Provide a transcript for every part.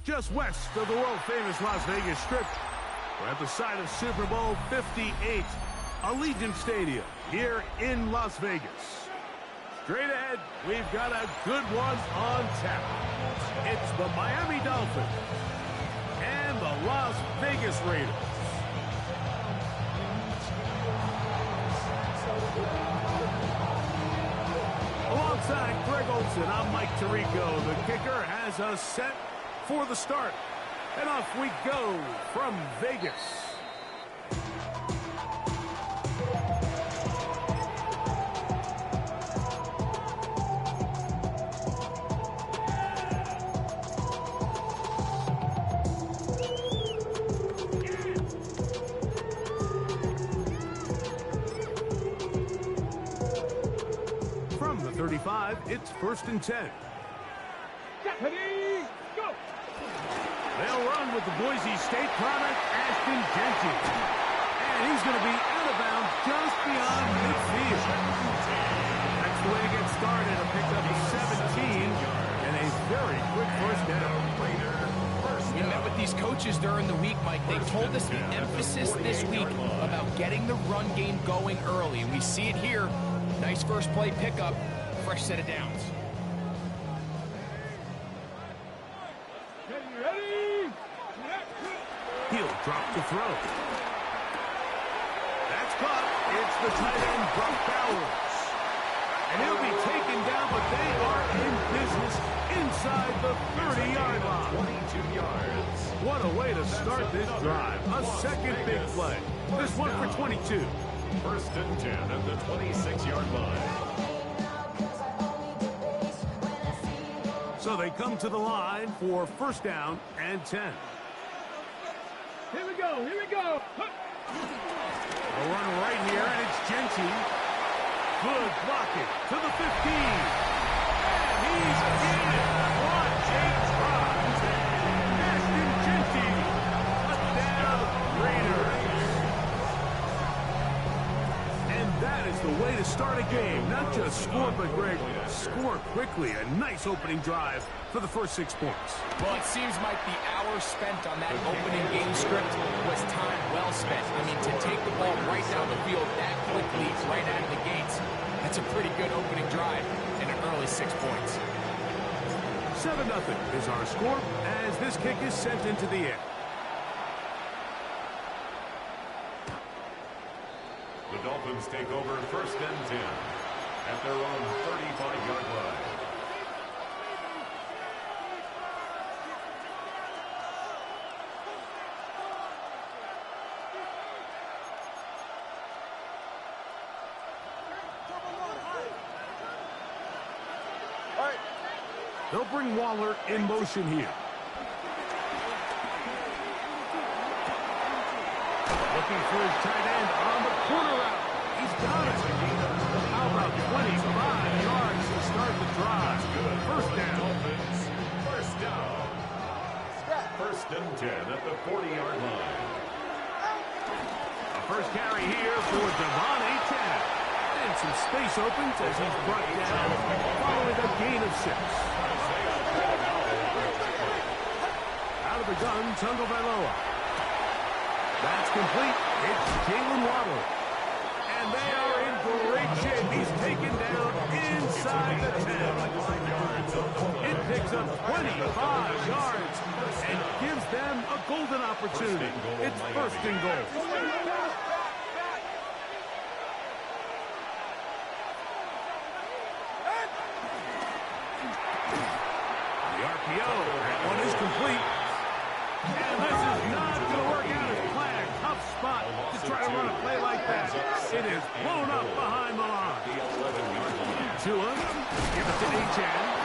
just west of the world-famous Las Vegas Strip. We're at the site of Super Bowl 58, Allegiant Stadium, here in Las Vegas. Straight ahead, we've got a good one on tap. It's the Miami Dolphins and the Las Vegas Raiders. Alongside Greg Olson, I'm Mike Tirico. The kicker has us set for the start. And off we go from Vegas. From the 35, it's 1st and 10. Ready, go! They'll run with the Boise State product, Ashton Genty. And he's going to be out of bounds just beyond midfield. That's the way to get started. A pickup of 17 and a very quick first down. We met with these coaches during the week, Mike. They told us the emphasis this week about getting the run game going early. And we see it here. Nice first play pickup, fresh set of downs. Ready? He'll drop to throw. That's caught. It's the tight end, Brock Bowers. And he'll be taken down, but they are in business inside the 30-yard line. 22 yards. What a way to start this drive. A second big play. This one for 22. 1st and 10 at the 26-yard line. So they come to the line for 1st down and 10. Here we go, here we go. A run right here, and it's Genty. Good blocking to the 15. And he's in it. What a drive. Ashton Genty. Touchdown, Raiders. And that is the way to start a game. Not just score, but Greg, score quickly. A nice opening drive for the first 6 points. Well, it seems like the hour spent on that opening game script was time well spent. I mean, to take the ball right down the field that quickly, right out of the gates, that's a pretty good opening drive and an early 6 points. 7-0 is our score as this kick is sent into the air. The Dolphins take over 1st and 10 at their own 35-yard line. They'll bring Waller in motion here. Looking for his tight end on the corner route. He's got it. How about 25 yards to start the drive? 1st down. First down. 1st and 10 at the 40-yard line. A first carry here for BMan Streams. And some space opens as he's brought down following a gain of 6. Out of the gun, Tagovailoa. That's complete. It's Jalen Waddle. And they are in great shape. He's taken down inside the 10. It picks up 25 yards and gives them a golden opportunity. It's 1st and goal. The RPO, that one is complete. And this is not going to work out as planned. Tough spot to try to run a play like that. It is blown up behind the line. Tua, give it to Achane.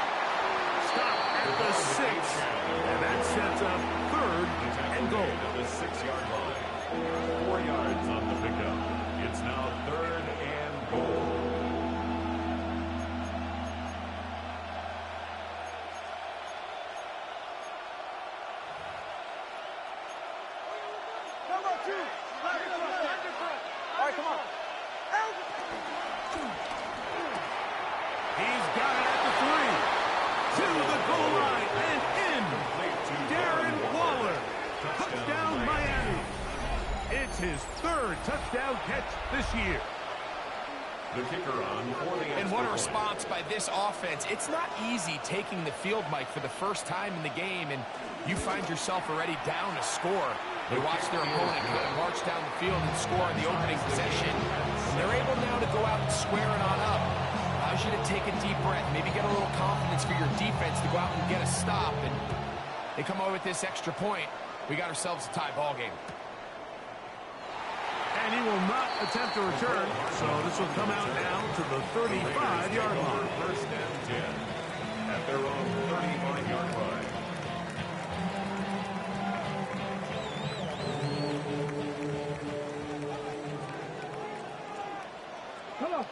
Stop at the 6. And that sets up 3rd and goal. The 6-yard line. 4 yards on the pickup. It's now 3rd and goal. All right, come on. He's got it at the 3. To the goal line and in. Derek his third touchdown catch this year. The kicker on for the And what a response by this offense. It's not easy taking the field, Mike, for the first time in the game, and you find yourself already down a score. They watch their opponent kind of march down the field and score in the opening possession. They're able now to go out and square it on up. Allows you to take a deep breath, maybe get a little confidence for your defense to go out and get a stop, and they come away with this extra point. We got ourselves a tie ball game. And he will not attempt a return, so this will come out now to the 35-yard line. First and 10 at their own 35-yard line.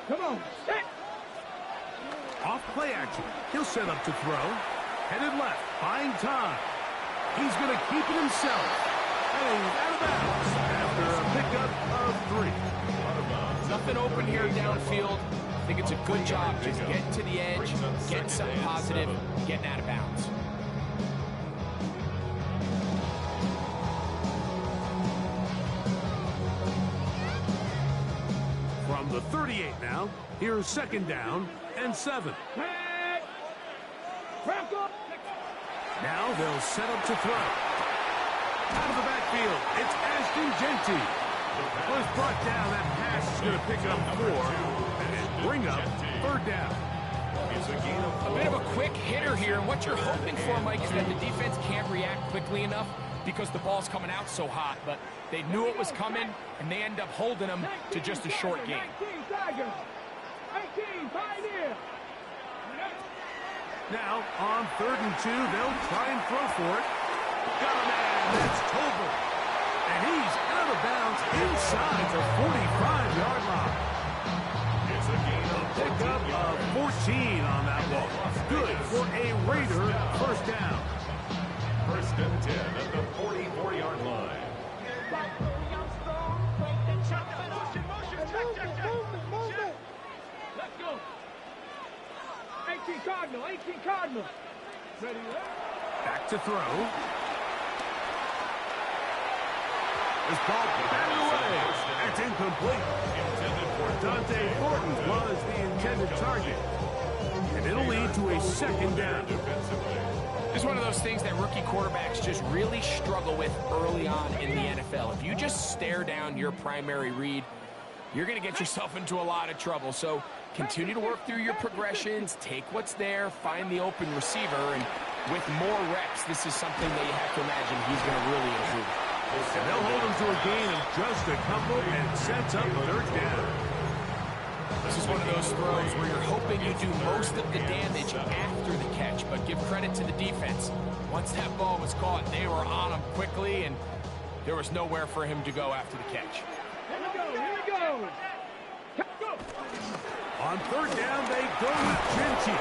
Come on. Set. Off play action. He'll set up to throw. Headed left, buying time. He's going to keep it himself. And he's out of bounds after a pickup of 3. Nothing open here downfield. I think it's a good job just getting to the edge, getting something positive, getting out of bounds. From the 38 now, here's second down and 7. Now they'll set up to throw. Out of the backfield, it's Ashton Genty. Was brought down. That pass is going to pick up 4 and bring up third down. A bit of a quick hitter here, and what you're hoping for, Mike, is that the defense can't react quickly enough because the ball's coming out so hot, but they knew it was coming, and they end up holding them to just a short game. 18, Pioneer. Now, on 3rd and 2, they'll try and throw for it. Got a man, that's Tobin. And he's out of bounds inside the 45-yard line. It's a gain of Pickup of 14 on that ball. Good for a Raider first down. First and 10 at the 44-yard line. Let's go. 18 Cardinal. Ready, Back to throw. This ball batted away. That's incomplete. Dante Thornton was the intended target. And it'll lead to a second down. It's one of those things that rookie quarterbacks just really struggle with early on in the NFL. If you just stare down your primary read, you're going to get yourself into a lot of trouble. So continue to work through your progressions, take what's there, find the open receiver, and with more reps, this is something that you have to imagine he's going to really improve. And they'll hold him to a gain of just a couple and sets up third down. This is one of those throws where you're hoping you do most of the damage after the catch, but give credit to the defense. Once that ball was caught, they were on him quickly, and there was nowhere for him to go after the catch. Here we go. On third down, they go with Genty.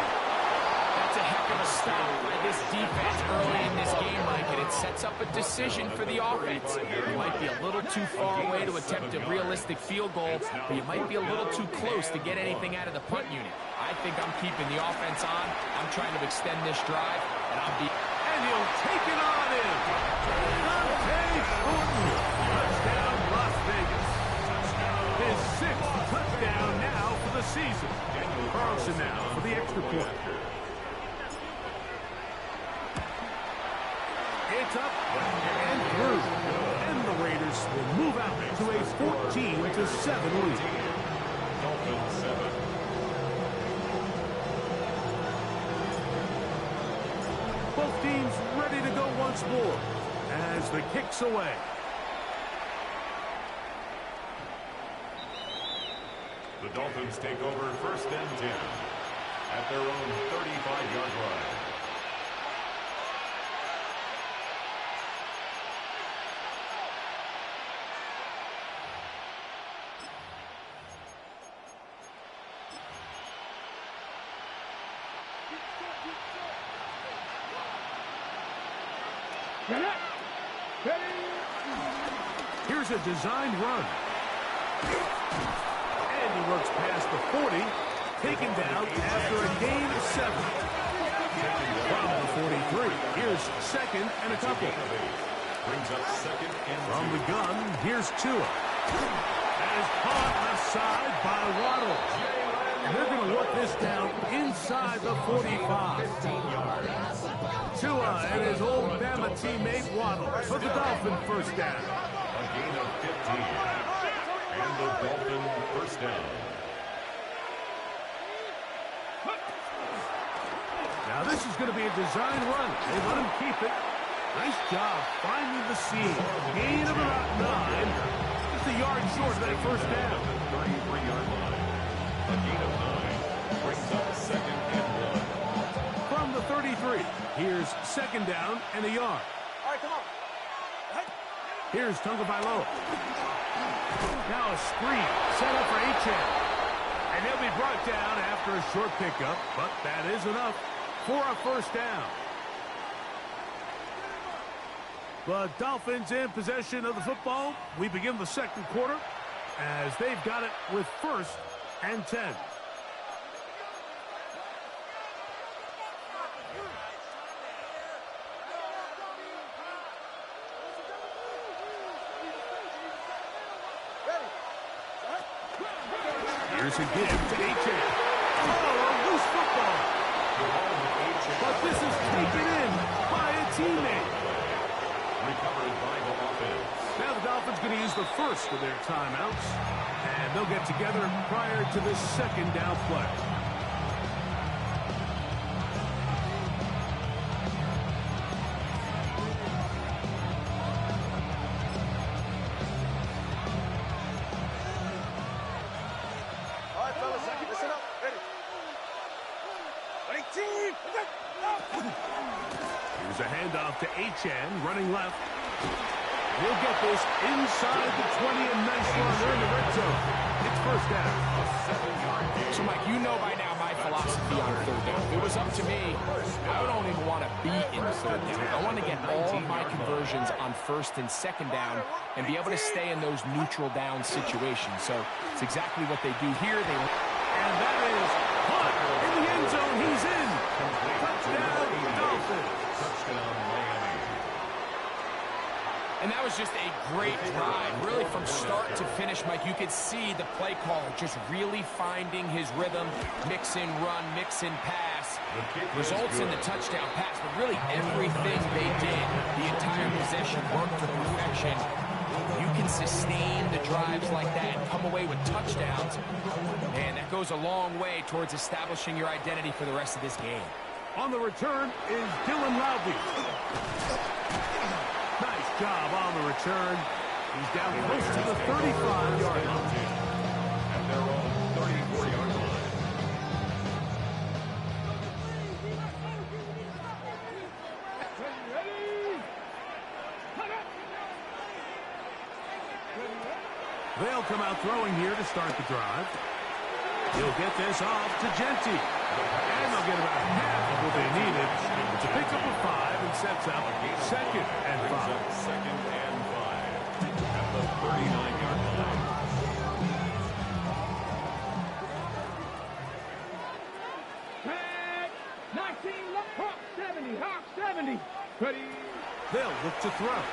That's a heck of a stop by this defense early in this game, Mike, and it sets up a decision for the offense. You might be a little too far away to attempt a realistic field goal, but you might be a little too close to get anything out of the punt unit. I think I'm keeping the offense on. I'm trying to extend this drive, and And he'll take it on in. Dante Thornton. Touchdown, Las Vegas. His 6th touchdown now for the season. Carlson now for the extra point. It's up and through. And the Raiders will move out to a 14-7 lead. Dolphins 7. Both teams ready to go once more as the kick's away. The Dolphins take over first and 10 at their own 35-yard line. Here's a designed run. And he works past the 40, taken down after a gain of 7. From the 43, here's second and a couple. Brings up second and From the gun, here's Tua. That is caught left side by Waddle. And they're going to work this down inside the 45. Tua and his old Bama teammate Waddle for the Dolphin first down. A gain of 15. And the Dolphin first down. Now this is going to be a design run. They let him keep it. Nice job finding the seam. Gain of about 9. Just a yard short of that first down. 33-yard line. A gain of 9. Brings up second and 1. From the 33, here's second down and a yard. All right, come on. Here's Tagovailoa. Now a screen set up for Achane. And he'll be brought down after a short pickup, but that is enough for a first down. The Dolphins in possession of the football. We begin the second quarter as they've got it with first and 10. Here's a give to Achane. Oh, a loose football. But this is taken in by a teammate. Recovered by the offense. Now the Dolphins going to use the first of their timeouts. And they'll get together prior to this second down play. All right, fellas, listen up. Ready. 18. Here's a handoff to Achane, running left. He'll get this inside the 20, and nice run there in the red zone. It's first down. So, Mike, you know by now my philosophy on third down. If it was up to me, I don't even want to be in third down. I want to get all of my conversions on first and second down and be able to stay in those neutral down situations. So it's exactly what they do here. And that is caught in the end zone. He's in. Touchdown, Dolphins. Touchdown, Miami. And that was just a great drive. Really from start to finish, Mike, you could see the play caller just really finding his rhythm. Mix in run, mix in pass. Results in the touchdown pass, but really everything they did, the entire possession worked to perfection. You can sustain the drives like that and come away with touchdowns. Man, that goes a long way towards establishing your identity for the rest of this game. On the return is Dylan Loudby. Nice job on the return. He's down close to the 35-yard line. At their own 34-yard line. They'll come out throwing here to start the drive. He'll get this off to Genty. And they'll get about half of what they needed to pick up a 5 and sets up second and 5. Second and 5 at the 39-yard line. Tag. 19. Hawk 70. Hawk 70. Ready. They'll look to throw.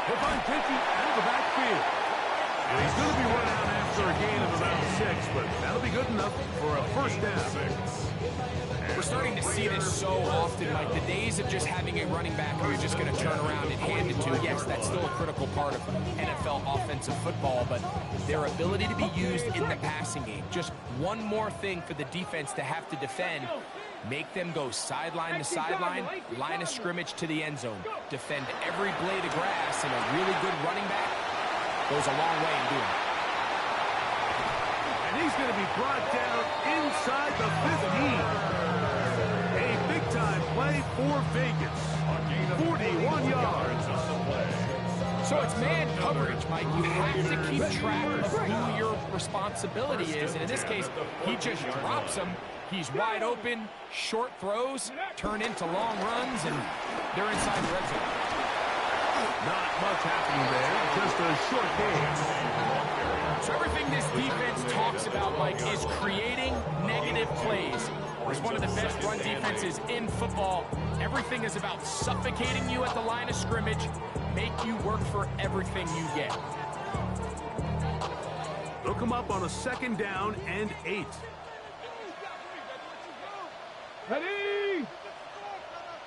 He'll find Genty out of the backfield. And he's going to be run out after a gain of about 6, but that'll be good enough for a first down. We're starting to see this so often, like the days of just having a running back who you're just going to turn around and hand it to. Yes, that's still a critical part of NFL offensive football, but their ability to be used in the passing game. Just one more thing for the defense to have to defend. Make them go sideline to sideline, line of scrimmage to the end zone. Defend every blade of grass, and a really good running back goes a long way in doing it. And he's going to be brought down inside the 15. A big-time play for Vegas. 41 yards on the play. So it's man coverage, Mike. You have to keep track of who your responsibility is. And in this case, he just drops him. He's wide open. Short throws turn into long runs, and they're inside the red zone. Not much happening there. Just a short game. So everything this defense talks about, Mike, is creating negative plays. It's one of the best run defenses in football. Everything is about suffocating you at the line of scrimmage, make you work for everything you get. Look him up on a 2nd down and 8. Ready?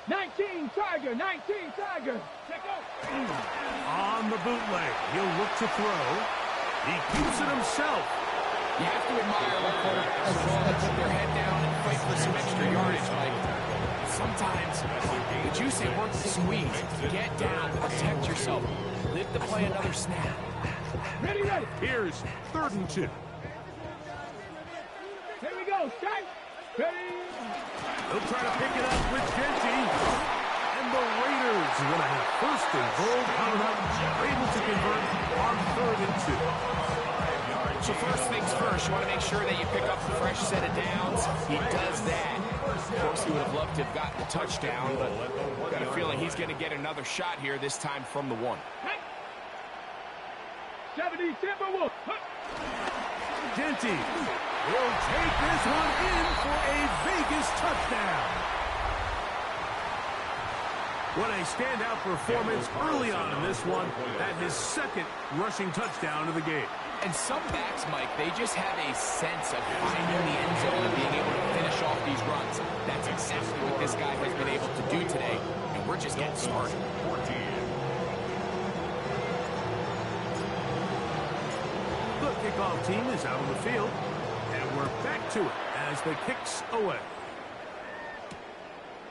19 Tiger, 19 Tiger. Check out. On the bootleg, he'll look to throw. He keeps it himself. You have to admire when quarterbacks are willing to put their head down and fight for some extra yardage, Mike. Sometimes the juice ain't worth the squeeze. Get down, protect yourself, live to play another snap. Ready, ready. Here's 3rd and 2. Here we go. Strike. Ready. They'll try to pick it up with Genty. And the Raiders are going to have 1st and goal coming up. Able to convert on 3rd and 2. So first things first, you want to make sure that you pick up a fresh set of downs. He does that. Of course, he would have loved to have gotten a touchdown, but I've got a feeling he's going to get another shot here, this time from the 1. 70 Timberwolves. Genty will take this one in for a Vegas touchdown. What a standout performance early on in this one at his 2nd rushing touchdown of the game. And some backs, Mike, they just have a sense of finding the end zone and being able to finish off these runs. That's exactly what this guy has been able to do today, and we're just getting started. The kickoff team is out on the field, and we're back to it as the kick's away.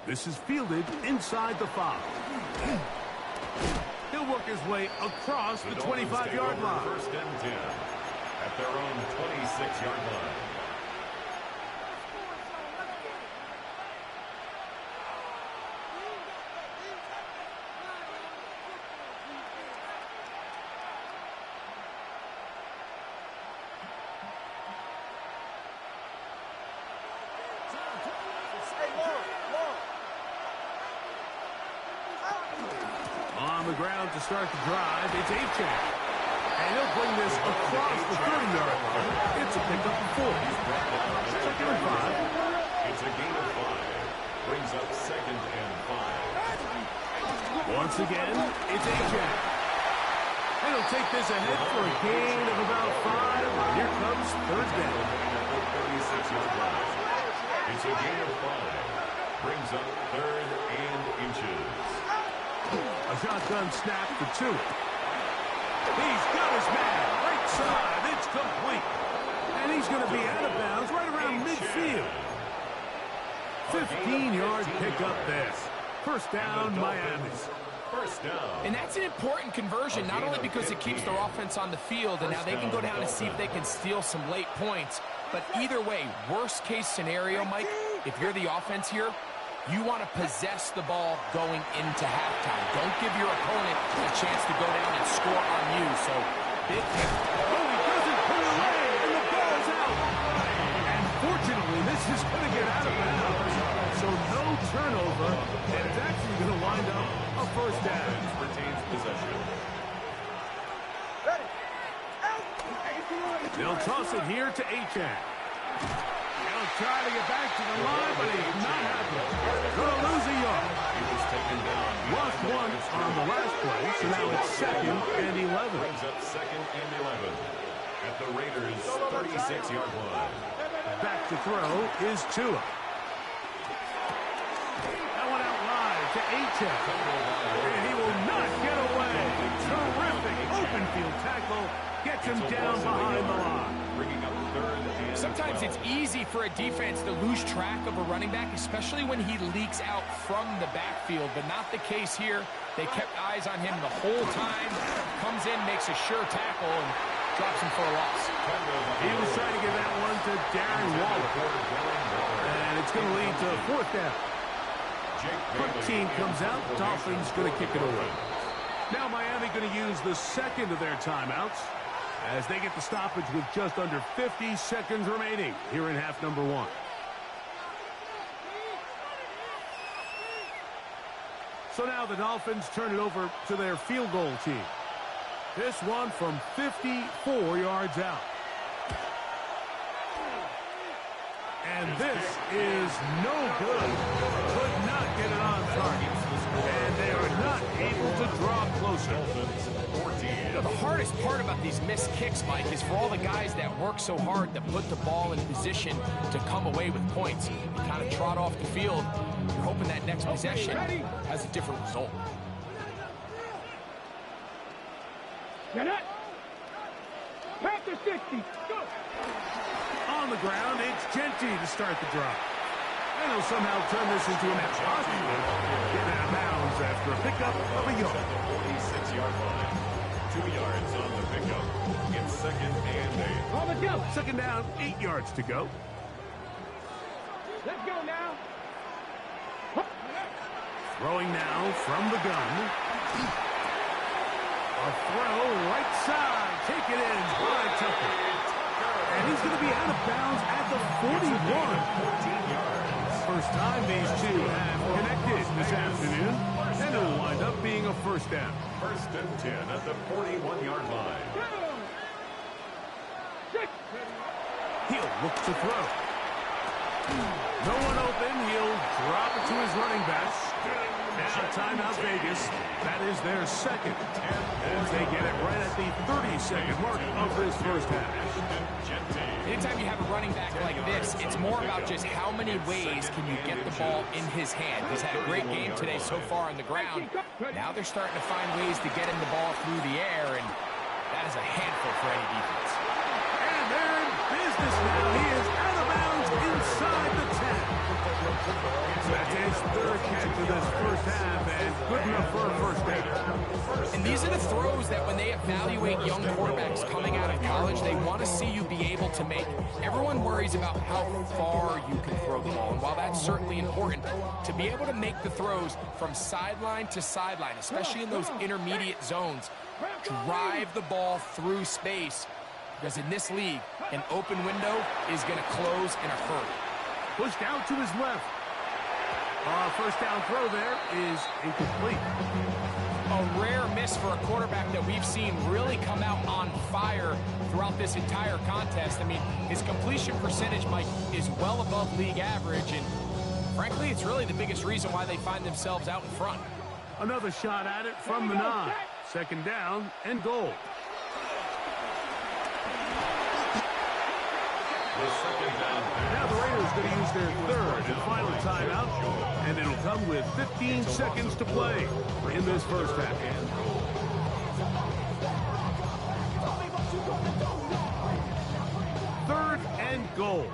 This is fielded inside the 5. He'll work his way across the 25-yard line. 1st and 10 at their own 26-yard line. On the ground to start the drive, it's Achane. And he'll bring this across the 30-yard line. It's a pickup of 4. 2nd and 5. It's a gain of 5. Brings up 2nd and 5. Once again, it's Achane. And he'll take this ahead for a gain of about 5. Here comes 3rd down. 36-yard line. It's a gain of 5. Brings up 3rd and inches. A shotgun snap for 2. He's got his man right side. It's complete. And he's going to be out of bounds right around midfield. 15-yard pickup there. 1st down, Miami. 1st down. And that's an important conversion, not only because it keeps their offense on the field, and now they can go down and see if they can steal some late points. But either way, worst case scenario, Mike, if you're the offense here, you want to possess the ball going into halftime. Don't give your opponent a chance to go down and score on you. So, big hit. Oh, he doesn't put it away, and the ball's out. And fortunately, this is going to get out of bounds. So no turnover, and it's actually going to wind up a 1st down. Retains possession. They'll toss it here to Achane. He'll try to get back to the line, but he's not happening. Going to lose a yard. He was taken down. Lost 1 on the last play, so now it's 2nd and 11. Brings up 2nd and 11 at the Raiders' 36-yard line. Back to throw is Tua. That one out wide to Achane. And he will not get away. Terrific open field tackle. Gets him down behind the line. Bringing up 3rd and Sometimes it's easy for a defense to lose track of a running back, especially when he leaks out from the backfield, but not the case here. They kept eyes on him the whole time. Comes in, makes a sure tackle, and drops him for a loss. He was trying to get that one to Darren Waller. And it's going to lead to 4th down. Quick team comes out. Dolphins going to kick it away. Now Miami going to use the 2nd of their timeouts as they get the stoppage with just under 50 seconds remaining here in half number 1. So now the Dolphins turn it over to their field goal team. This one from 54 yards out. And this is no good. Could not get it on target. And they are not able to draw closer. You know, the hardest part about these missed kicks, Mike, is for all the guys that work so hard to put the ball in position to come away with points. You kind of trot off the field. You're hoping that next possession has a different result. Get it. Pass to 60. Go. On the ground, it's Genty to start the drive. And he'll somehow turn this into an impossible. Get out of bounds after a pickup of a yard. 46-yard line. 2 yards on the pickup. It's second and 8. On the go. Second down, 8 yards to go. Let's go now. Throwing now from the gun. A throw right side. Take it in. By Tucker. And he's going to be out of bounds at the 41. 14 yards. First time these two have connected this afternoon. And it'll wind up being a first down. First and 10 at the 41-yard line. He'll look to throw. No one open. He'll drop it to his running back. Now timeout Vegas. That is their second. And they get it right at the 30-second mark of this first half. Anytime you have a running back like this, it's more about just how many ways can you get the ball in his hand. He's had a great game today so far on the ground. Now they're starting to find ways to get him the ball through the air, and that is a handful for any defense. And they're in business now. He is out of bounds inside the 10. That's his third catch of this first half, and good enough for a first down. And these are the throws that when they evaluate young quarterbacks coming out of college, they want to see you be able to make. Everyone worries about how far you can throw the ball. And while that's certainly important, to be able to make the throws from sideline to sideline, especially in those intermediate zones, drive the ball through space. Because in this league, an open window is going to close in a hurry. Pushed out to his left. First down throw there is incomplete. A rare miss for a quarterback that we've seen really come out on fire throughout this entire contest. I mean, his completion percentage, Mike, is well above league average, and frankly, it's really the biggest reason why they find themselves out in front. Another shot at it from the 9. Second down and goal. Now the Raiders going to use their third and final timeout, and it'll come with 15 seconds to play in this first half. Third and goal.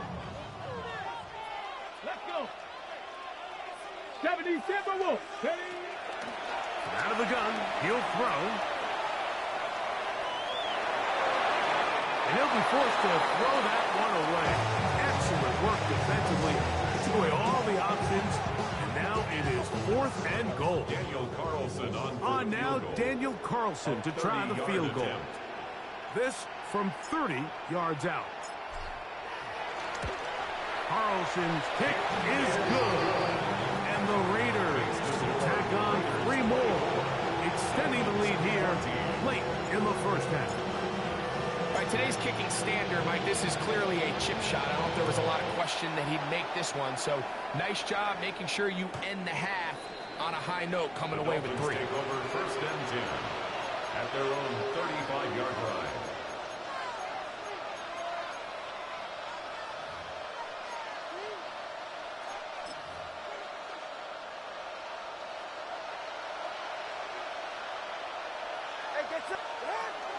Let's go. 77 Wolf. Out of the gun, he'll throw. And he'll be forced to throw that one away. Excellent work defensively. Took away all the options. And now it is 4th and goal. Daniel Carlson on now Daniel Carlson to try the field goal. This from 30 yards out. Carlson's kick is good. And the Raiders tack on 3 more. Extending the lead here late in the first half. All right, today's kicking standard, Mike, this is clearly a chip shot. I don't know if there was a lot of question that he'd make this one. So nice job making sure you end the half on a high note, coming away with 3. Take over first and 10 at their own 35-yard line.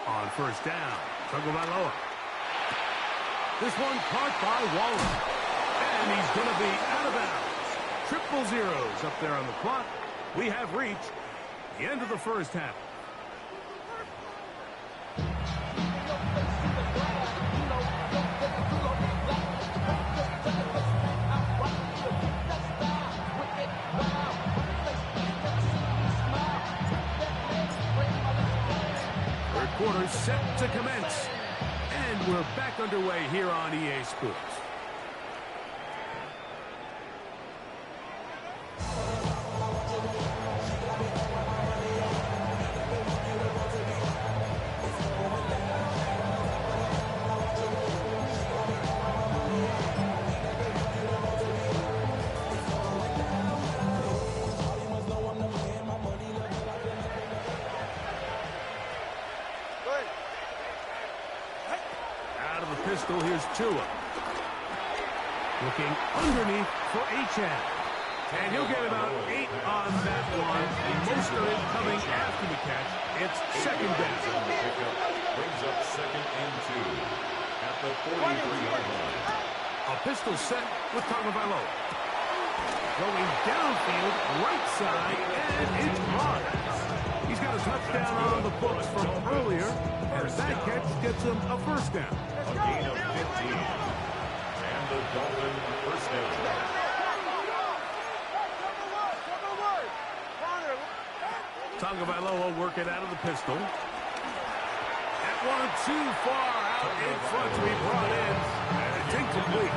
On first down, Tagovailoa. This one caught by Waller. And he's going to be out of bounds. Triple zeros up there on the clock. We have reached the end of the first half. Quarter set to commence. And we're back underway here on EA Sports. out of the pistol. Here's Tua. Looking underneath for Achane. And he'll get about 8 on that one. Most of it coming after the catch. It's second down. Brings up 2nd and 2 at the 43-yard line. A pistol set with Tagovailoa. Going downfield, right side, and it's caught. He's got a touchdown on the books from earlier, and that catch gets him a first down. A gain of 15. And the Dolphins first down. Tagovailoa working out of the pistol. That one too far out in front to be brought in, and it's incomplete.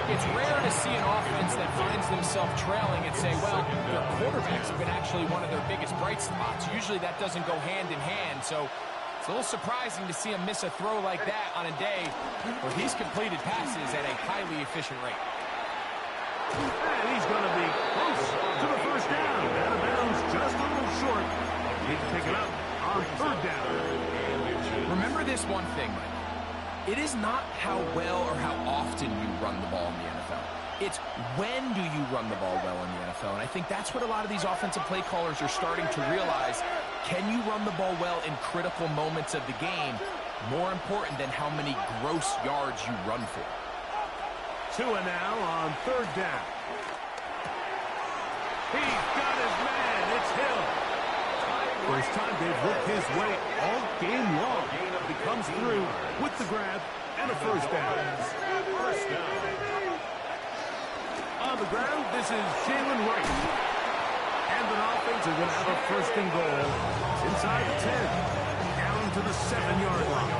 It's rare to see an offense that finds themselves trailing and say, well, their quarterbacks have been actually one of their biggest bright spots. Usually that doesn't go hand in hand, so it's a little surprising to see him miss a throw like that on a day where he's completed passes at a highly efficient rate. And he's going to be close to the first down. Out of bounds, just a little short. He can pick it up on third down. Remember this one thing, Mike. It is not how well or how often you run the ball in the NFL. It's when do you run the ball well in the NFL. And I think that's what a lot of these offensive play callers are starting to realize. Can you run the ball well in critical moments of the game? More important than how many gross yards you run for. Tua now on third down. He's got his man. It's Hill. First time they've worked his way all game long. He comes through with the grab and a first down. On the ground, this is Jalen Wright. And an offense is going to have a first and goal inside the 10. Down to the 7-yard line.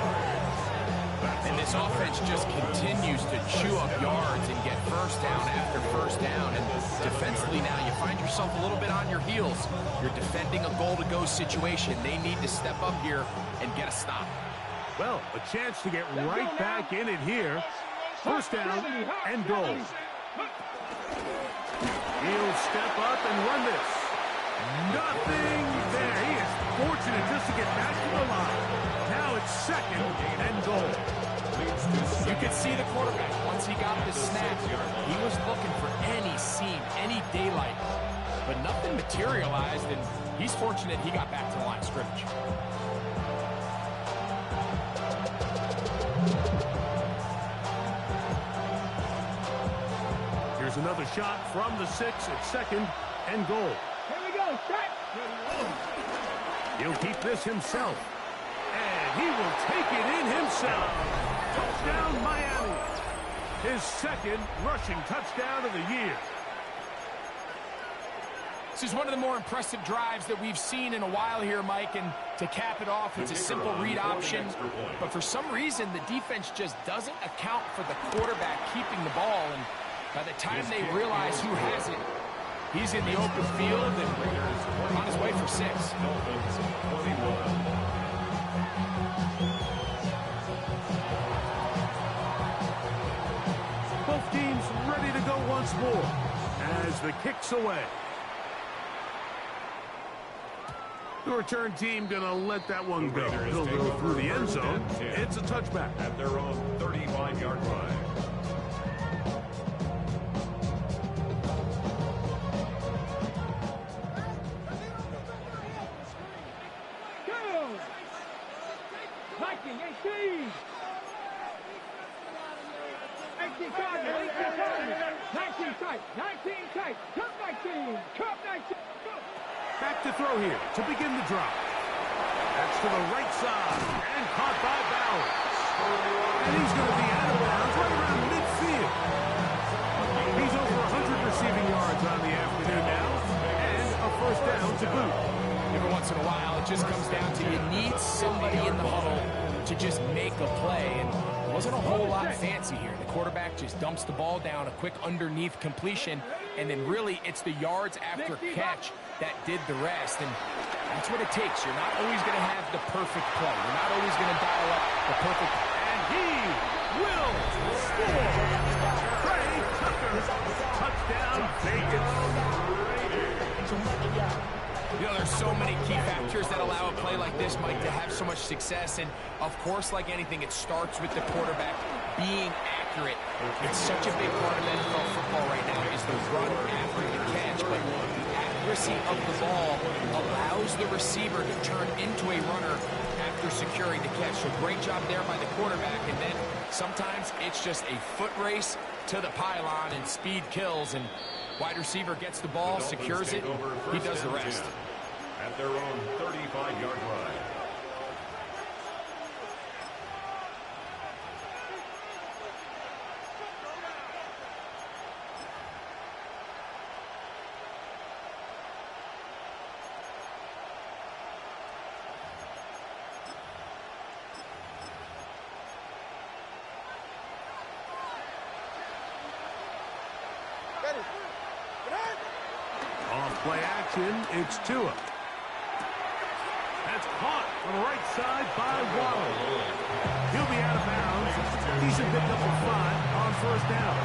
And this offense just continues to chew up yards and get first down after first down. And defensively now, you find yourself a little bit on your heels. You're defending a goal-to-go situation. They need to step up here and get a stop. Well, a chance to get right back in it here. First down and goal. He'll step up and run this. Nothing there. He is fortunate just to get back to the line. Now it's second and goal. You could see the quarterback, once he got the snap, he was looking for any seam, any daylight. But nothing materialized, and he's fortunate he got back to the line of scrimmage. Here's another shot from the 6 at second and goal. Here we go, strike. He'll keep this himself. And he will take it in himself. Touchdown, Miami. His second rushing touchdown of the year. This is one of the more impressive drives that we've seen in a while here, Mike, and to cap it off, it's a simple read option. But for some reason, the defense just doesn't account for the quarterback keeping the ball, and by the time they realize who has it, he's in the open field and on his way for 6. Both teams ready to go once more as the kick's away. The return team going to let that one go. He'll go through the end zone. It's a touchback. At their own 35-yard line. Go! 19, 18 tight, 19 tight, come 19, come 19, go! Back to throw here to begin the drive. That's to the right side and caught by Bowers. And he's going to be out of bounds right around midfield. He's over 100 receiving yards on the afternoon now and a first down to boot. Every once in a while, it just comes down to you need somebody in the huddle to just make a play, and it wasn't a whole lot fancy here. The quarterback just dumps the ball down, a quick underneath completion, and then really it's the yards after catch that did the rest, and that's what it takes. You're not always going to have the perfect play. You're not always going to dial up the perfect. And he will score. Trey Tucker, touchdown Vegas. You know, there's so many key factors that allow a play like this, Mike, to have so much success. And, of course, like anything, it starts with the quarterback being accurate. It's such a big part of NFL football right now is the run after the catch. But the accuracy of the ball allows the receiver to turn into a runner after securing the catch. So great job there by the quarterback. And then sometimes it's just a foot race to the pylon and speed kills. And wide receiver gets the ball, secures it, he does the rest. At their own 35-yard line. Off play action, it's Tua. That's caught on the right side by Waddle. He'll be out of bounds. Decent pickup of 5 on first down.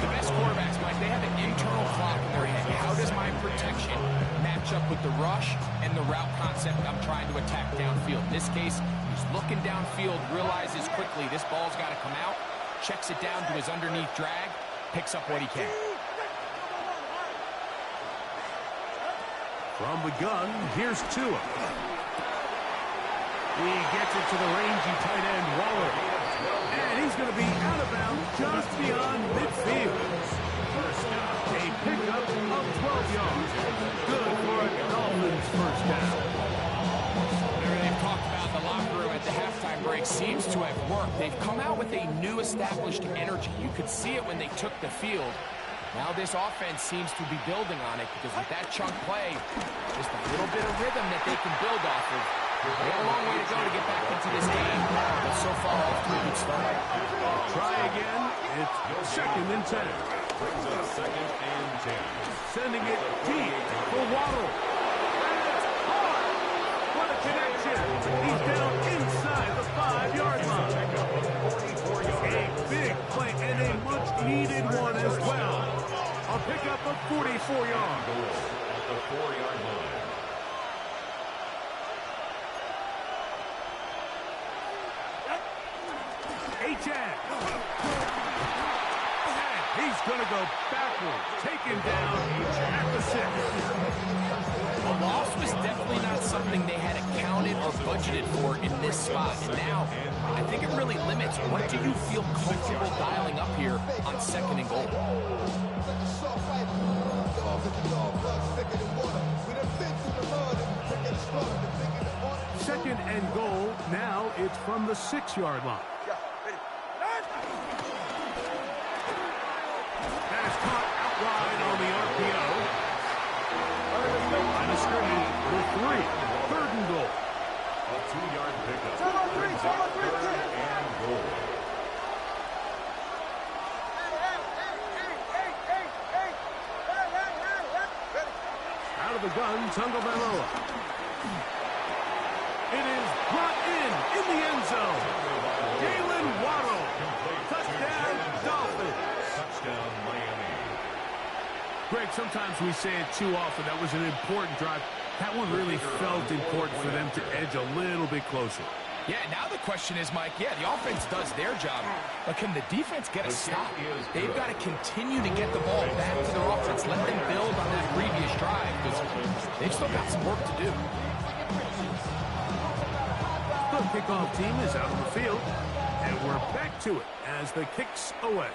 The best quarterbacks, Mike, they have an internal clock in their head. How does my protection match up with the rush and the route concept I'm trying to attack downfield? In this case, he's looking downfield, realizes quickly this ball's got to come out, checks it down to his underneath drag, picks up what he can. From the gun, here's Tua. He gets it to the rangy tight end, Waller. And he's going to be out of bounds just beyond midfield. A pickup of 12 yards. Good for a Dolphins first down. They've talked about the locker room at the halftime break. Seems to have worked. They've come out with a new established energy. You could see it when they took the field. Now this offense seems to be building on it because with that chunk play, just a little bit of rhythm that they can build off of. They have a long way to go to get back into this game, but so far off to a good start. Try again. It's 2nd and 10. Brings up 2nd and 10. Sending it deep for Waddle. That's hard. What a connection. He's down inside the 5-yard line. A big play and a much-needed one as well. A pickup of 44 yards. At the 4-yard line. H.A. He's going to go backwards. Taken down at the 6. A loss was definitely not something they had accounted or budgeted for in this spot. And now, I think it really limits what do you feel comfortable dialing up here on 2nd and goal. 2nd and goal. Now it's from the 6-yard line. That is caught out wide on the RPO. Line of scrimmage with 3. 3rd and goal. A 2-yard pickup. Brings up 3rd and goal. Out of the gun, Tagovailoa. It is brought in the end zone. Jalen Waddle. Touchdown, Dolphins. Touchdown, Miami. Greg, sometimes we say it too often. That was an important drive. That one really felt important for them to edge a little bit closer. Yeah, now the question is, Mike, the offense does their job, but can the defense get a stop? They've got to continue to get the ball back to their offense. Let them build on that previous drive because they've still got some work to do. The kickoff team is out on the field, and we're back to it as the kick's away.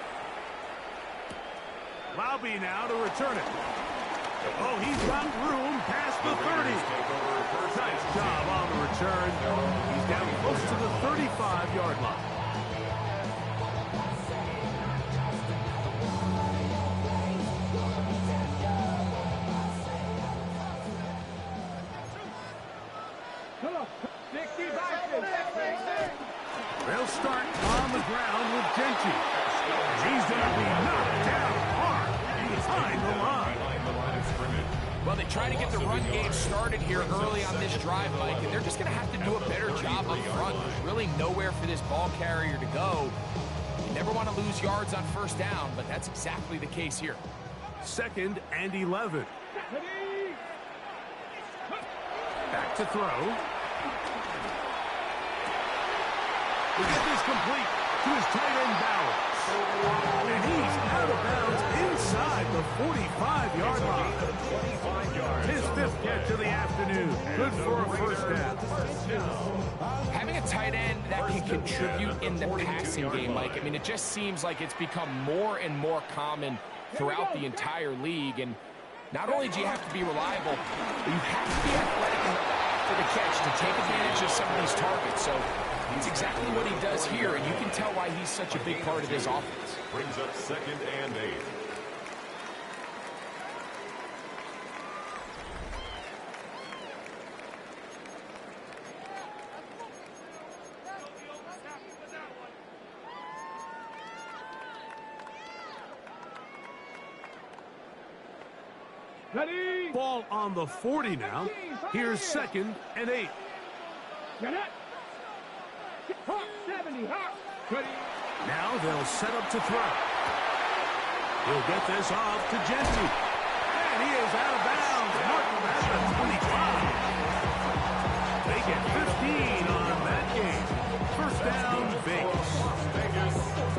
Lobby now to return it. Oh, he's got room past the 30. Nice job on the return. He's down close to the 35-yard line. They'll start on the ground with Genty. He's going to be knocked down hard behind the line. Well, they try to get the run game started here early on this drive, Mike, and they're just going to have to do a better job up front. There's really nowhere for this ball carrier to go. You never want to lose yards on first down, but that's exactly the case here. 2nd and 11. Back to throw. To get this complete to his tight end Bauer. And he's out of bounds inside the 45-yard line. His 5th catch of the afternoon. Good for a first down. Having a tight end that can contribute in the passing game, Mike, I mean, it just seems like it's become more and more common throughout the entire league. And not only do you have to be reliable, but you have to be athletic enough after the catch to take advantage of some of these targets. So it's exactly what he does here, and you can tell why he's such a big part of this offense. Brings up 2nd and 8. Ready? Ball on the 40 now. Here's 2nd and 8. Get it. Hawk 70. Hawk. Ready? Now they'll set up to throw. He'll get this off to Genty. And he is out of bounds. Martin at the 25. They get 15 on that game. First down, Vegas.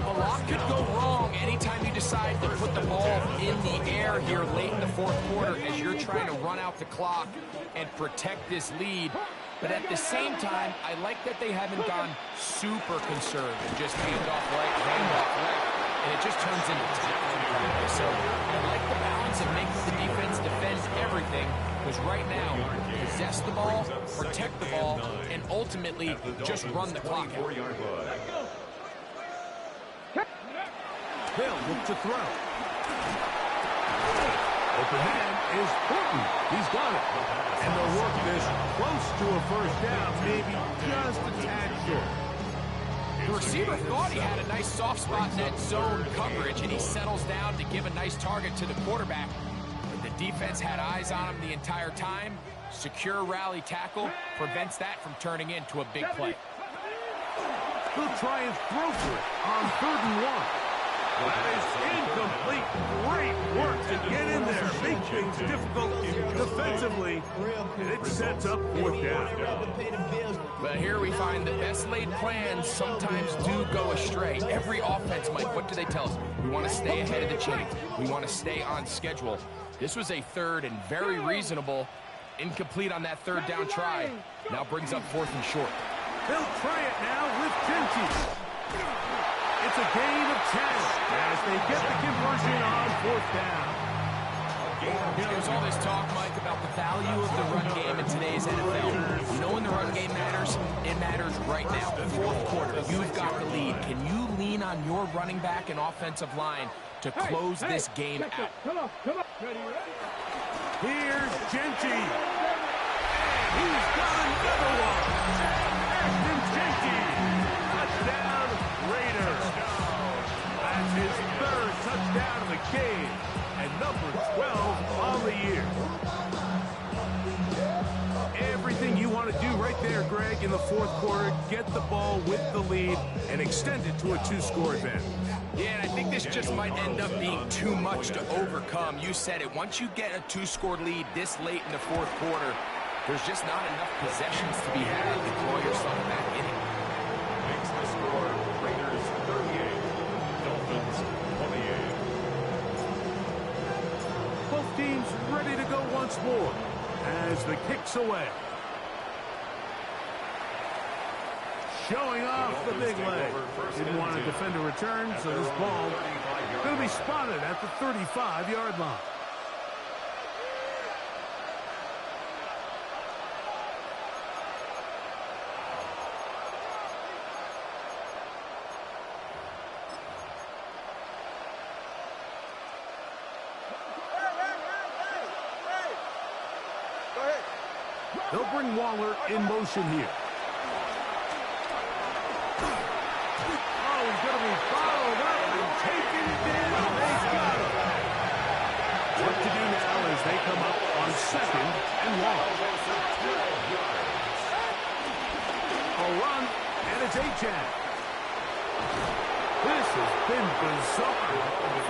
A lot could go wrong anytime you decide to put the ball in the air here late in the 4th quarter as you're trying to run out the clock and protect this lead. But at the same time, I like that they haven't gone super conservative, just hand off right, hand off left, and it just turns into tackling practice. So I like the balance of making the defense defend everything, because right now, possess the ball, protect the ball, and ultimately just run the clock out. Hill look to throw. Open hand is Horton. He's got it. And they'll work this close to a first down, maybe just a tad short. The receiver thought he had a nice soft spot in that zone coverage, and he settles down to give a nice target to the quarterback. But the defense had eyes on him the entire time. Secure rally tackle prevents that from turning into a big play. He'll try and throw for it on 3rd and 1. That is incomplete. Great work to get in there. Make things difficult defensively. And it sets up 4th down. But here we find the best laid plans sometimes do go astray. Every offense, Mike, what do they tell us? We want to stay ahead of the chain. We want to stay on schedule. This was a 3rd and very reasonable. Incomplete on that 3rd down try. Now brings up 4th and short. They'll try it now with Genty. It's a gain of 10 as they get the conversion on 4th down. There's all this talk, Mike, about the value of the run game in today's NFL. You know when the run game matters? It matters right now. 4th quarter, you've got the lead. Can you lean on your running back and offensive line to close this game out? Come on. Ready? Here's Genty. And he's got another one. Ashton Genty. Touchdown, Raiders. That's his 3rd touchdown of the game. And number 12 on the year. Everything you want to do right there, Greg, in the 4th quarter, get the ball with the lead and extend it to a 2-score advantage. Yeah, and I think this just might end up being too much to overcome. You said it. Once you get a 2-score lead this late in the 4th quarter, there's just not enough possessions to be had to claw yourself back in it. Makes the score Raiders 38, Dolphins 28. Both teams ready to go once more as the kick's away. Showing off the big leg. Didn't want to defend a return, so this ball going to be spotted at the 35-yard line. They'll bring Waller in motion here. Oh, he's going to be followed up and taken down. They've got him. What to do now as they come up on 2nd and 1. A run, and it's Achane. This has been bizarre.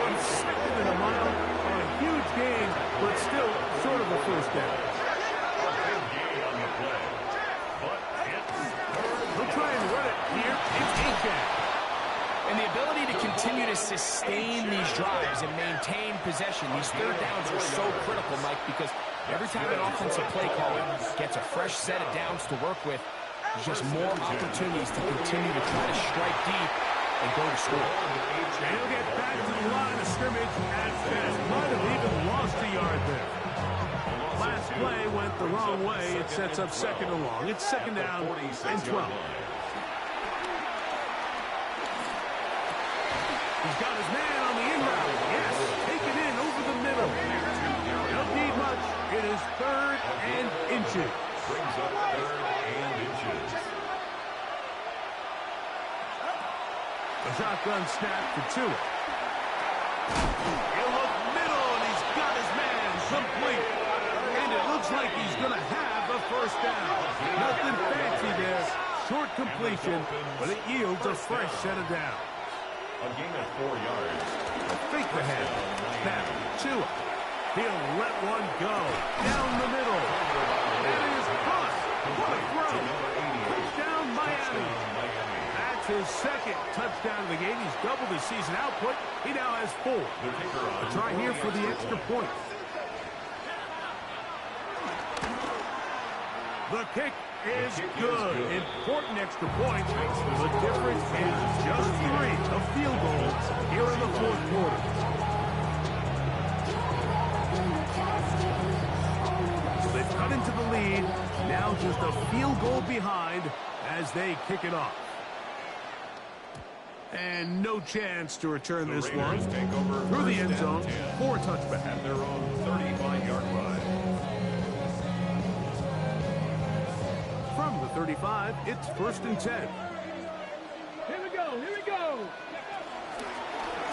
From 2nd and a mile on a huge gain, but still sort of a first down. continue to sustain these drives and maintain possession. These third downs are so critical, Mike, because every time an offensive play caller gets a fresh set of downs to work with, there's just more opportunities to continue to try to strike deep and go to score. And he'll get back to the line of scrimmage at best. Might have even lost a yard there. Last play went the wrong way. It sets up second and long. It's second down and 12. He's got his man on the in route. Yes, taken in over the middle. Don't need much. It is third and inches. Brings up third and inches. A shotgun snap for Tua. He'll look middle, and he's got his man complete. And it looks like he's going to have a first down. Nothing fancy there. Short completion, but it yields a fresh set of downs. A gain of 4 yards. A fake ahead. Snap. Tua. He'll let one go. Down the middle. That is caught. What a throw. Touchdown, Miami. That's his second touchdown of the game. He's doubled his season output. He now has 4. A try here for the extra point. The kick is good. Important extra point. The difference is just 3 of field goals here in the fourth quarter. So they've cut into the lead. Now just a field goal behind as they kick it off. And no chance to return this one through the end zone for a touchback. At their own 35-yard line. From the 35, it's first and 10. Here we go. Here we go.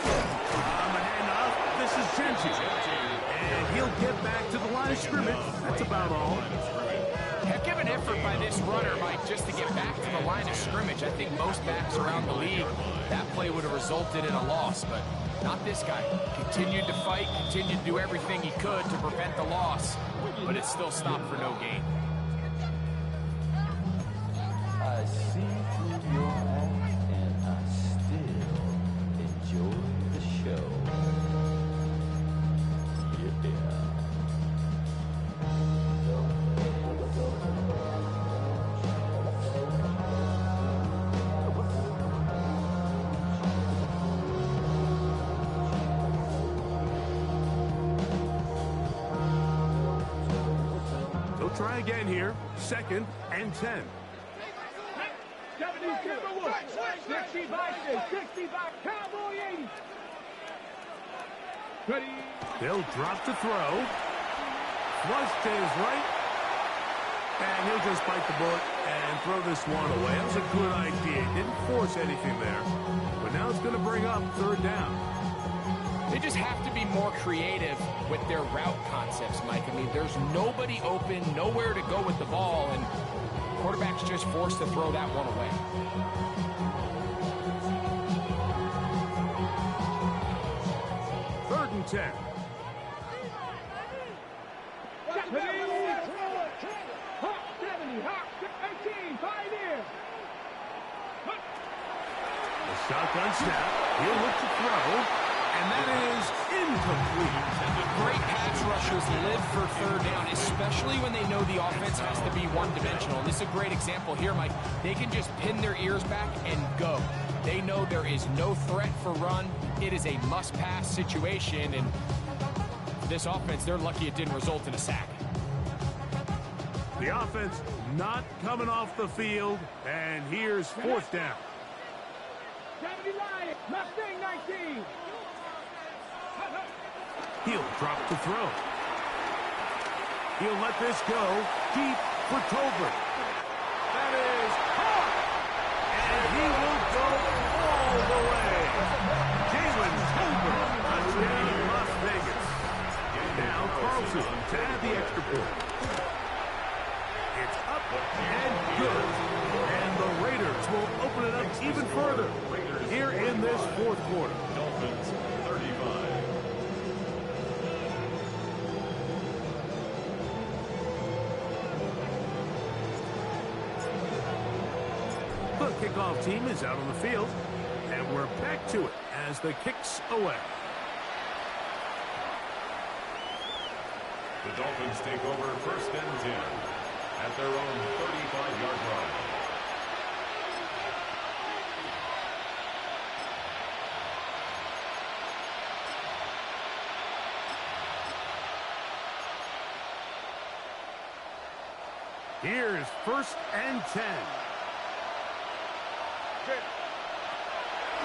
A handoff. This is Genji. And he'll get back to the line of scrimmage. That's about all. Heck of an effort by this runner, Mike, just to get back to the line of scrimmage. I think most backs around the league, that play would have resulted in a loss, but not this guy. Continued to fight, continued to do everything he could to prevent the loss, but it still stopped for no gain. I see through your eyes and I still enjoy the show. They'll try again here. Second and 10. 65, 65, Cowboy 80. Ready. They'll drop to throw. Flush to his right. And he'll just bite the bullet and throw this one away. That was a good idea. Didn't force anything there. But now it's going to bring up third down. They just have to be more creative with their route concepts, Mike. I mean, there's nobody open, nowhere to go with the ball, and quarterback's just forced to throw that one away. Third and 10. Hop 70, hop 18, 5 here. The shotgun snap. He'll look to throw. And that is incomplete. Great pass rushers live for third down, especially when they know the offense has to be one-dimensional. This is a great example here, Mike. They can just pin their ears back and go. They know there is no threat for run. It is a must-pass situation, and this offense, they're lucky it didn't result in a sack. The offense not coming off the field, and here's fourth down. 70 Lion, Mustang 19. He'll drop to throw. He'll let this go deep for Tolbert. That is caught. And he will go all the way. Jalen Tolbert, touchdown Las Vegas. Now Carlson to add the extra point. It's up and good. And the Raiders will open it up even further here in this fourth quarter. Dolphins 35. The kickoff team is out on the field, and we're back to it as the kick's away. The Dolphins take over 1st and 10 at their own 35-yard line. Here's 1st and 10.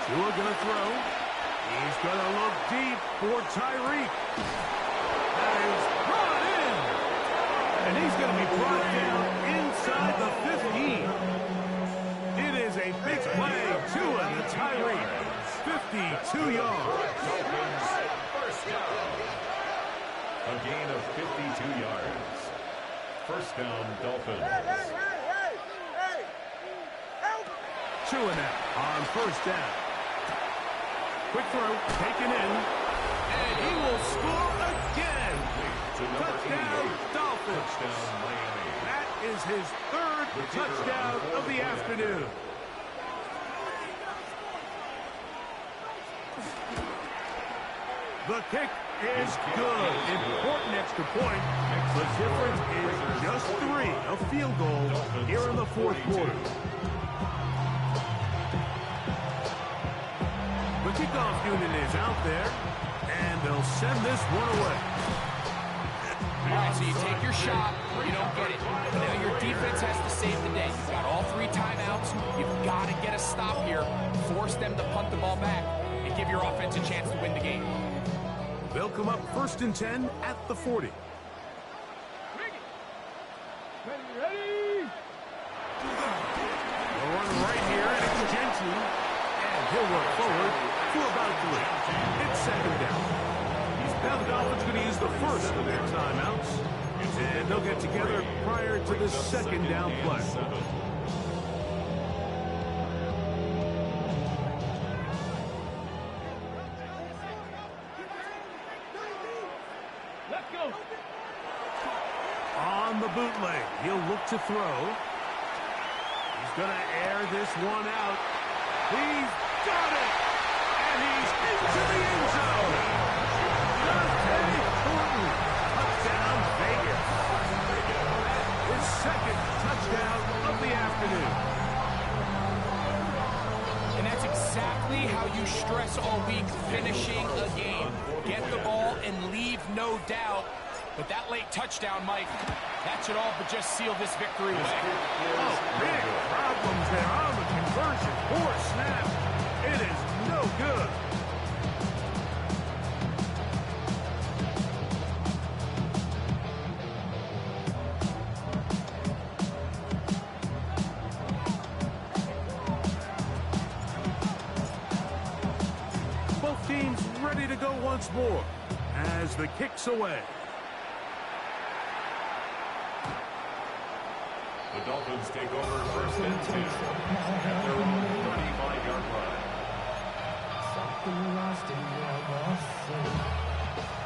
Tua gonna throw. He's gonna look deep for Tyreek. That is brought in. And he's gonna be brought down inside the 15. It is a big play. Tua to Tyreek. 52 yards. Dolphins first down. A gain of 52 yards. First down, Dolphins. Tua now on 1st down. Quick throw, taken in, and he will score again. Touchdown, Dolphins. Touchdown, Miami. That is his 3rd touchdown of the afternoon. The kick is good. Important extra point. The difference is just 3, a field goal here in the 4th quarter. The kickoff unit is out there, and they'll send this one away. All right, so you take your shot, you don't get it. Now your defense has to save the day. You've got all 3 timeouts. You've got to get a stop here, force them to punt the ball back, and give your offense a chance to win the game. They'll come up 1st and 10 at the 40. Ready? They'll run right here, and it's Gentry. And he'll work forward to about 3. It's 2nd down. Now the Dolphins going to use the first of their timeouts. And they'll get together prior to the 2nd down play. Let's go. On the bootleg, he'll look to throw. He's going to air this one out. He's got it! And he's into the end zone! Touchdown, Vegas. His 2nd touchdown of the afternoon. And that's exactly how you stress all week, finishing a game. Get the ball and leave no doubt. But that late touchdown, Mike, that should all but just seal this victory away. Oh, big problems there on the conversion. Poor snap. It is no good. Both teams ready to go once more as the kick's away. The Dolphins take over 1st and 10 at their own 35-yard line.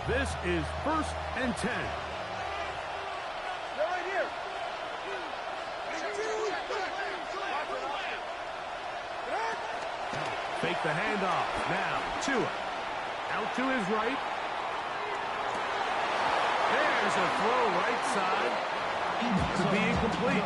This is 1st and 10. Right here. Fake the handoff. Now, Tua. Out to his right. There's a throw right side. Could be incomplete.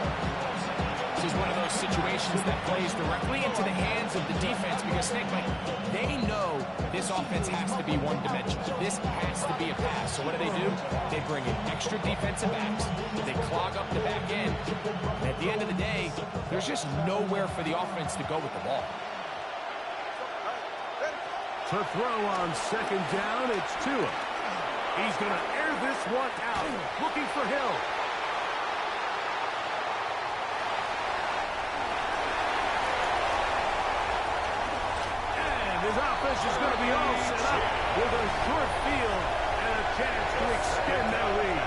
This is one of those situations that plays directly into the hands of the defense because, Snake, Mike, they know this offense has to be one-dimensional. This has to be a pass. So what do? They bring in extra defensive backs. They clog up the back end. And at the end of the day, there's just nowhere for the offense to go with the ball. To throw on 2nd down, it's Tua. He's going to air this one out, looking for Hill. His offense is going to be all set up with a short field and a chance to extend their lead.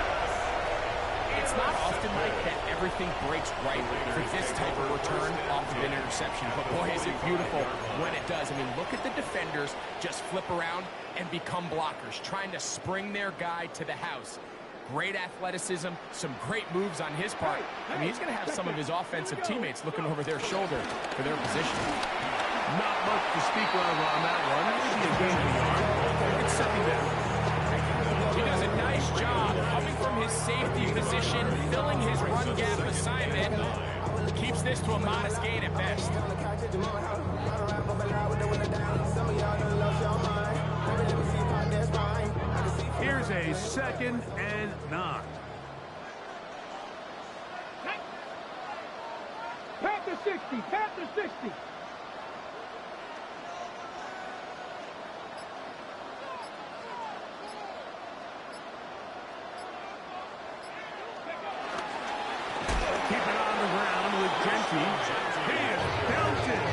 It's not often like that everything breaks right for this type of return off of an interception. But boy, is it beautiful when it does. I mean, look at the defenders just flip around and become blockers, trying to spring their guy to the house. Great athleticism, some great moves on his part. I mean, he's going to have some of his offensive teammates looking over their shoulder for their position. Not much to speak of on that one. Maybe a game of yards. It's second down. He does a nice job coming from his safety position, filling his run gap assignment. Keeps this to a modest gain at best. Here's a 2nd and 9. Panther 60, Panther 60. Keep it on the ground with Genty. He is belted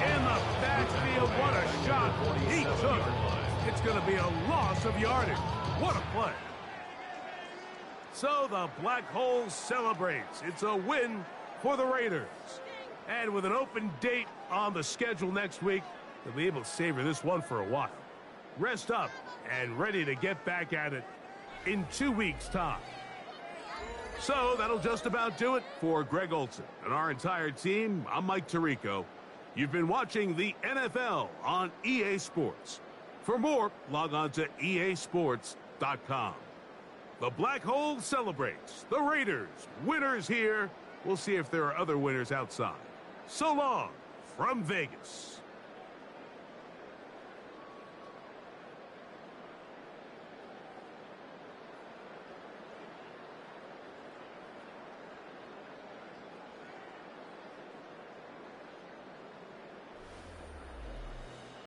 in the backfield. What a shot he took. It's going to be a loss of yardage. What a play. So the Black Hole celebrates. It's a win for the Raiders. And with an open date on the schedule next week, they'll be able to savor this one for a while. Rest up and ready to get back at it in 2 weeks' time. So that'll just about do it for Greg Olson and our entire team. I'm Mike Tirico. You've been watching the NFL on EA Sports. For more, log on to easports.com. The Black Hole celebrates. The Raiders, winners here. We'll see if there are other winners outside. So long from Vegas.